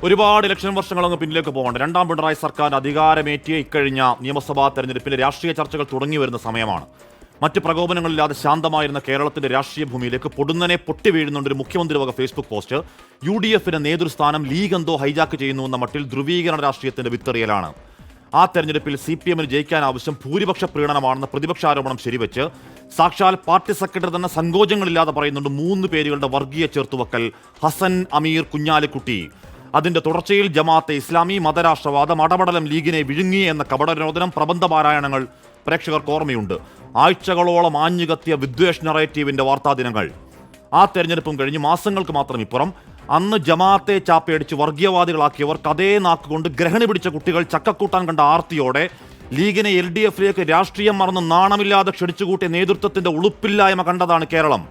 ഒരുപാട് ഇലക്ഷൻ വർഷങ്ങളങ്ങ് പിന്നിലേക്ക് പോകേണ്ട രണ്ടാം പിണറായി സർക്കാർ അധികാരമേറ്റിയ ഇക്കഴിഞ്ഞ നിയമസഭാ തെരഞ്ഞെടുപ്പിന്റെ രാഷ്ട്രീയ ചർച്ചകൾ തുടങ്ങി വരുന്ന സമയമാണ്. മറ്റ് പ്രകോപനങ്ങളില്ലാതെ ശാന്തമായിരുന്ന കേരളത്തിന്റെ രാഷ്ട്രീയ ഭൂമിയിലേക്ക് പൊടുന്നനെ പൊട്ടി വീഴുന്നുണ്ട് ഒരു മുഖ്യമന്ത്രി വക ഫേസ്ബുക്ക് പോസ്റ്റ്. UDFിന്റെ നേതൃസ്ഥാനം ലീഗ് എന്തോ ഹൈജാക്ക് ചെയ്യുന്നുവെന്ന മട്ടിൽ ധ്രുവീകരണ രാഷ്ട്രീയത്തിന്റെ വിത്തെറിയലാണ്. ആ തെരഞ്ഞെടുപ്പിൽ CPMന് ജയിക്കാൻ ആവശ്യം ഭൂരിപക്ഷ പ്രീണനമാണെന്ന പ്രതിപക്ഷാരോപണം ശരിവെച്ച് സാക്ഷാൽ പാർട്ടി സെക്രട്ടറി തന്നെ സങ്കോചങ്ങളില്ലാതെ പറയുന്നുണ്ട് 3 പേരുകളുടെ വർഗീയ ചേർത്തുവക്കൽ. ഹസൻ, അമീർ, കുഞ്ഞാലിക്കുട്ടി. അതിന്റെ തുടർച്ചയിൽ ജമാഅത്തെ ഇസ്ലാമി, മതരാഷ്ട്രവാദം, അടപടലം ലീഗിനെ വിഴുങ്ങി എന്ന കപടരോധനം, പ്രബന്ധപാരായണങ്ങൾ പ്രേക്ഷകർക്ക് ഓർമ്മയുണ്ട്. ആഴ്ചകളോളം ആഞ്ഞുകത്തിയ വിദ്വേഷ നറേറ്റീവിന്റെ വാർത്താദിനങ്ങൾ. ആ തെരഞ്ഞെടുപ്പും കഴിഞ്ഞ് മാസങ്ങൾക്ക് മാത്രം ഇപ്പുറം അന്ന് ജമാഅത്തെ ചാപ്പയടിച്ച് വർഗീയവാദികളാക്കിയവർക്ക് അതേ നാക്കുകൊണ്ട് ഗ്രഹണി പിടിച്ച കുട്ടികൾ ചക്കക്കൂട്ടാൻ കണ്ട ആർത്തിയോടെ ലീഗിനെ LDFിലേക്ക് രാഷ്ട്രീയം മറന്ന് നാണമില്ലാതെ ക്ഷണിച്ചുകൂട്ടിയ നേതൃത്വത്തിന്റെ ഉളുപ്പില്ലായ്മ കണ്ടതാണ് കേരളം.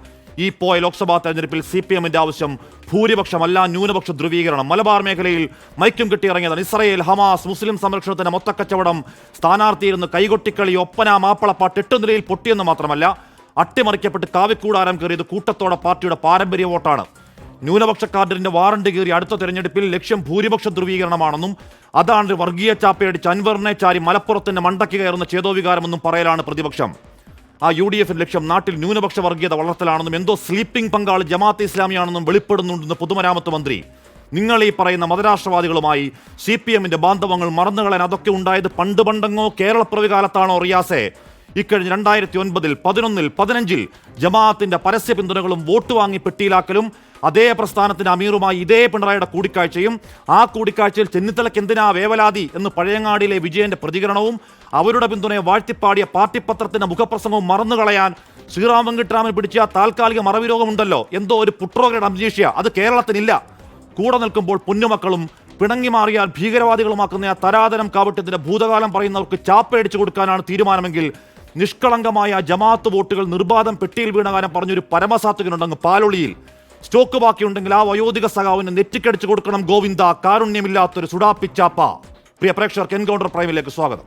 ഈ പോയ ലോക്സഭാ തെരഞ്ഞെടുപ്പിൽ CPMന്റെ ആവശ്യം ഭൂരിപക്ഷമല്ല, ന്യൂനപക്ഷ ധ്രുവീകരണം. മലബാർ മേഖലയിൽ മൈക്കും കെട്ടിയിറങ്ങിയതാണ്. ഇസ്രയേൽ, ഹമാസ്, മുസ്ലിം സംരക്ഷണത്തിന്റെ മൊത്തക്കച്ചവടം, സ്ഥാനാർത്ഥിയിരുന്ന് കൈകൊട്ടിക്കളി, ഒപ്പന, മാപ്പളപ്പാട്ട് 8 നിലയിൽ പൊട്ടിയെന്ന് മാത്രമല്ല അട്ടിമറിക്കപ്പെട്ട് കാവിക്കൂടാരം കയറിയത് കൂട്ടത്തോടെ പാർട്ടിയുടെ പാരമ്പര്യ വോട്ടാണ്. ന്യൂനപക്ഷ കാർഡിന്റെ വാറണ്ട് കയറി അടുത്ത തെരഞ്ഞെടുപ്പിൽ ലക്ഷ്യം ഭൂരിപക്ഷ ധ്രുവീകരണമാണെന്നും അതാണ് വർഗീയ ചാപ്പയടിച്ച് അൻവറിനെ ചാരി മലപ്പുറത്തിന്റെ മണ്ടയ്ക്ക് കയറുന്ന ചേതോവികാരമെന്നും പറയലാണ് പ്രതിപക്ഷം. ആ UDFിന്റെ ലക്ഷ്യം നാട്ടിൽ ന്യൂനപക്ഷ വർഗീയത വളർത്തലാണെന്നും എന്തോ സ്ലീപ്പിംഗ് പങ്കാളി ജമാഅത്തെ ഇസ്ലാമിയാണെന്നും വെളിപ്പെടുന്നുണ്ടെന്ന് പൊതുമരാമത്ത് മന്ത്രി. നിങ്ങൾ ഈ പറയുന്ന മതരാഷ്ട്രവാദികളുമായി CPMന്റെ ബാന്ധവങ്ങൾ മറന്നുകളയാൻ അതൊക്കെ ഉണ്ടായത് പണ്ടെങ്ങോ കേരളപ്പിറവി കാലത്താണോ റിയാസെ? ഇക്കഴിഞ്ഞ 2009, 2011, 2015 ജമാഅത്തിന്റെ പരസ്യ പിന്തുണകളും വോട്ട് വാങ്ങി പെട്ടിയിലാക്കലും അതേ പ്രസ്ഥാനത്തിന്റെ അമീറുമായി ഇതേ പിണറായിയുടെ കൂടിക്കാഴ്ചയും, ആ കൂടിക്കാഴ്ചയിൽ ചെന്നിത്തലയ്ക്ക് എന്തിനാ വേവലാതി എന്ന് പഴയങ്ങാടിയിലെ വിജയന്റെ പ്രതികരണവും അവരുടെ പിന്തുണയെ വാഴ്ത്തിപ്പാടിയ പാർട്ടി പത്രത്തിന്റെ മുഖപ്രസംഗവും മറന്നുകളയാൻ ശ്രീറാം വെങ്കിട്ടരാമൻ പിടിച്ച താൽക്കാലിക മറവിരോഗമുണ്ടല്ലോ, എന്തോ ഒരു പുട്രോഗയുടെ അംനീഷ്യ, അത് കേരളത്തിനില്ല. കൂടെ നിൽക്കുമ്പോൾ പൊന്നുമക്കളും പിണങ്ങി മാറിയാൽ ഭീകരവാദികളുമാക്കുന്ന ആ തരാതരം കാവട്യത്തിന്റെ ഭൂതകാലം പറയുന്നവർക്ക് ചാപ്പയടിച്ചു കൊടുക്കാനാണ് തീരുമാനമെങ്കിൽ നിഷ്കളങ്കമായ ജമാഅത്ത് വോട്ടുകൾ നിർബാധം പെട്ടിയിൽ വീണകാരം പറഞ്ഞൊരു പരമസാത്വികനുണ്ടങ്ങ് പാലൊളിയിൽ. സ്റ്റോക്ക് ബാക്കിയുണ്ടെങ്കിൽ ആ വയോധിക സഖാവിന് നെറ്റിക്കടിച്ചു കൊടുക്കണം ഗോവിന്ദ, കാരുണ്യമില്ലാത്തൊരു സുഡാപ്പിച്ചാപ്പ. പ്രിയ പ്രേക്ഷകർക്ക് എൻകൗണ്ടർ പ്രൈമിലേക്ക് സ്വാഗതം.